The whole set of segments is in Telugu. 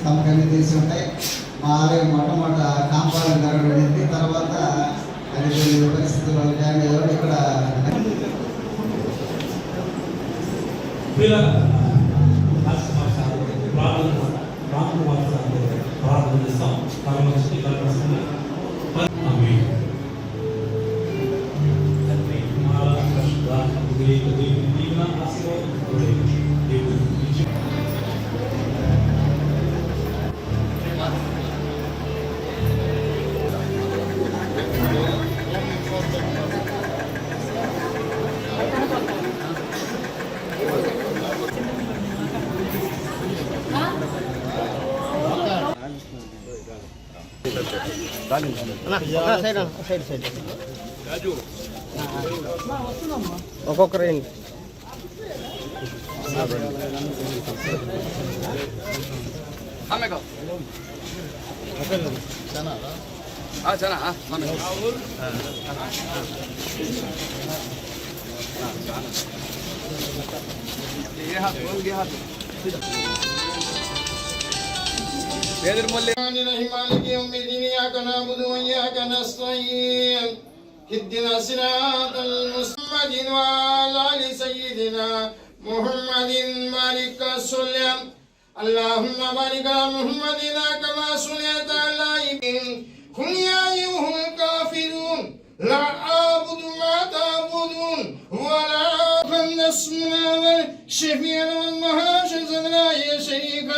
తమకన్నీ తెలిసి ఉంటాయి. మా ఆలయం మొట్టమొదట కాంపౌండ్ జరగబడింది. తర్వాత అది పరిస్థితుల్లో ఇక్కడ ఒక్కొక్కరేంటి اهدنا صراط المستقيم وعلى آل سيدنا محمد بارك وسلم اللهم بارك على محمد كما صليت على إبراهيم قل يا أيها الكافرون لا أعبد ما تعبدون ولا خلصنا والشفيع والمهاجر لا شريك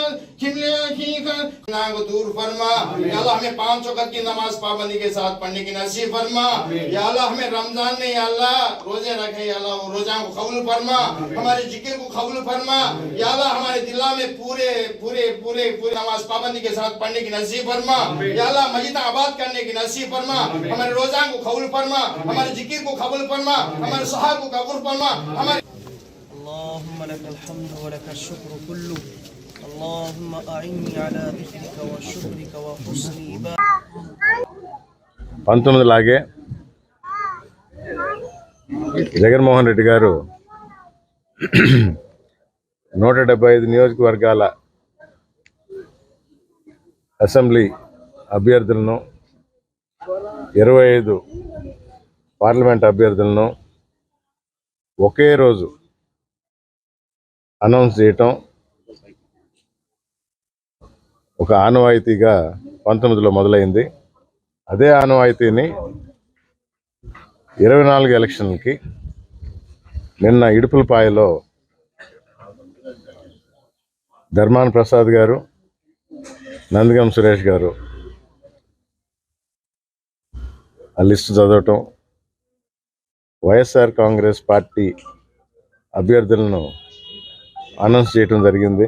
को दूर फरमा। या अल्लाह हमें 5 वक्त की नमाज पाबंदी के साथ पढ़ने की नसीब फरमा। या अल्लाह हमें रमजान में या अल्लाह रोजे रखे, या अल्लाह रोजा को कबूल फरमा, हमारे जिक्र को कबूल फरमा। या अल्लाह हमारे दिला में पूरे पूरे पूरे पूरे नमाज पाबंदी के साथ पढ़ने की नसीब फरमा। या अल्लाह मस्जिद आबाद करने की नसीब फरमा, हमारे रोजा को कबूल फरमा, हमारे जिक्र को कबूल फरमा, हमारे सहाब को कबूल फरमा। हमारे اللهم لك الحمد ولك الشكر كله اللهم أعني على ذكرك وشكرك وحسن عبادتك 19 లాగే జగన్మోహన్ రెడ్డి గారు 175 నియోజకవర్గాల అసెంబ్లీ అభ్యర్థులను 25 పార్లమెంట్ అభ్యర్థులను ఒకే రోజు అనౌన్స్ చేయటం ఒక ఆనవాయితీగా 19లో మొదలైంది. అదే ఆనవాయితీని 24 ఎలక్షన్లకి నిన్న ఇడుపులపాయలో ధర్మాన ప్రసాద్ గారు, నందిగం సురేష్ గారు ఆ లిస్టు చదవటం, వైఎస్ఆర్ కాంగ్రెస్ పార్టీ అభ్యర్థులను అనౌన్స్ చేయటం జరిగింది.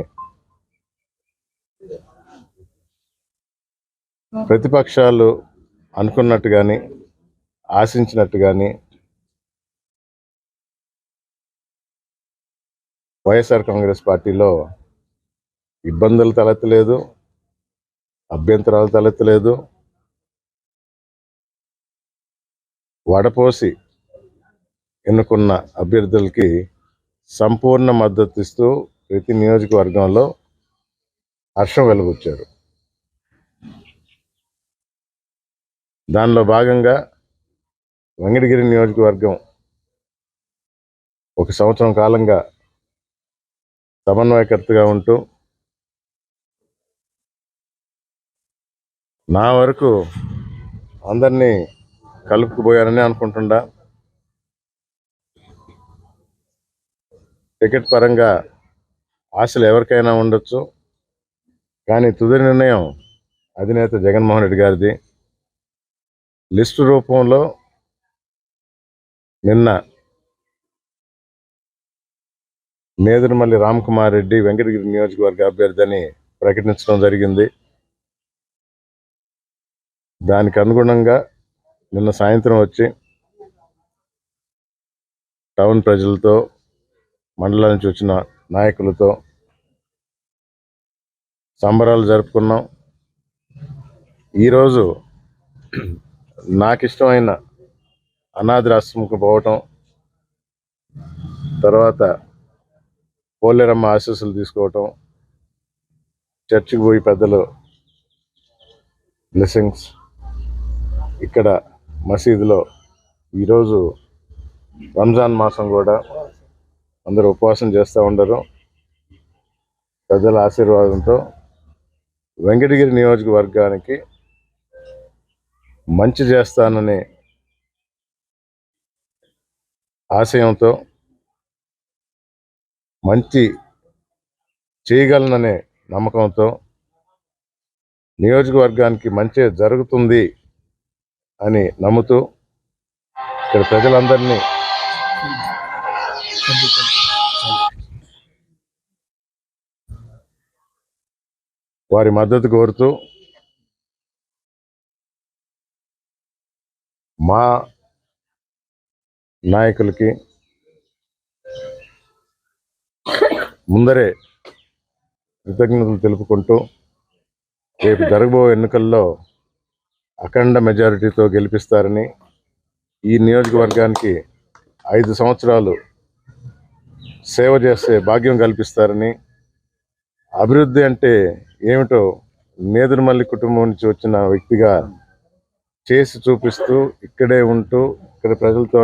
ప్రతిపక్షాలు అనుకున్నట్టు కానీ ఆశించినట్టు కానీ వైఎస్ఆర్ కాంగ్రెస్ పార్టీలో ఇబ్బందులు తలెత్తలేదు, అభ్యంతరాలు తలెత్తలేదు. వడపోసి ఎన్నుకున్న అభ్యర్థులకి సంపూర్ణ మద్దతు ఇస్తూ ప్రతి నియోజకవర్గంలో హర్షం వెలుగుచ్చారు. దానిలో భాగంగా వెంకటగిరి నియోజకవర్గం 1 సంవత్సరం కాలంగా సమన్వయకర్తగా ఉంటూ నా వరకు అందరినీ కలుపుకుపోయారని అనుకుంటుండా. టికెట్ పరంగా ఆశలు ఎవరికైనా ఉండొచ్చు, కానీ తుది నిర్ణయం అధినేత జగన్మోహన్ రెడ్డి గారిది. లిస్టు రూపంలో నిన్న నేదురుమల్లి రామ్కుమార్ రెడ్డి వెంకటగిరి నియోజకవర్గ అభ్యర్థి అని ప్రకటించడం జరిగింది. దానికి అనుగుణంగా నిన్న సాయంత్రం వచ్చి టౌన్ ప్రజలతో, మండలం నుంచి వచ్చిన నాయకులతో సంబరాలు జరుపుకున్నాం. ఈరోజు నాకు ఇష్టమైన అనాథాశ్రమంకు పోవటం, తర్వాత పోలేరమ్మ ఆశీస్సులు తీసుకోవటం, చర్చికి పోయి పెద్దలు బ్లెస్సింగ్స్, ఇక్కడ మసీదులో ఈరోజు రంజాన్ మాసం కూడా అందరూ ఉపవాసం చేస్తూ ఉండరు. పెద్దల ఆశీర్వాదంతో వెంకటగిరి నియోజకవర్గానికి మంచి చేస్తాననే ఆశయంతో, మంచి చేయగలననే నమ్మకంతో, నియోజకవర్గానికి మంచి జరుగుతుంది అని నమ్ముతూ ఇక్కడ ప్రజలందరినీ వారి మద్దతు కోరుతూ మా నాయకులకి ముందరే కృతజ్ఞతలు తెలుపుకుంటూ రేపు జరగబోయే ఎన్నికల్లో అఖండ మెజారిటీతో గెలిపిస్తారని, ఈ నియోజకవర్గానికి 5 సంవత్సరాలు సేవ చేసే భాగ్యం కల్పిస్తారని, అభివృద్ధి అంటే ఏమిటో నేదురుమల్లి కుటుంబం నుంచి వచ్చిన వ్యక్తిగా చేసి చూపిస్తూ ఇక్కడే ఉంటూ ఇక్కడ ప్రజలతో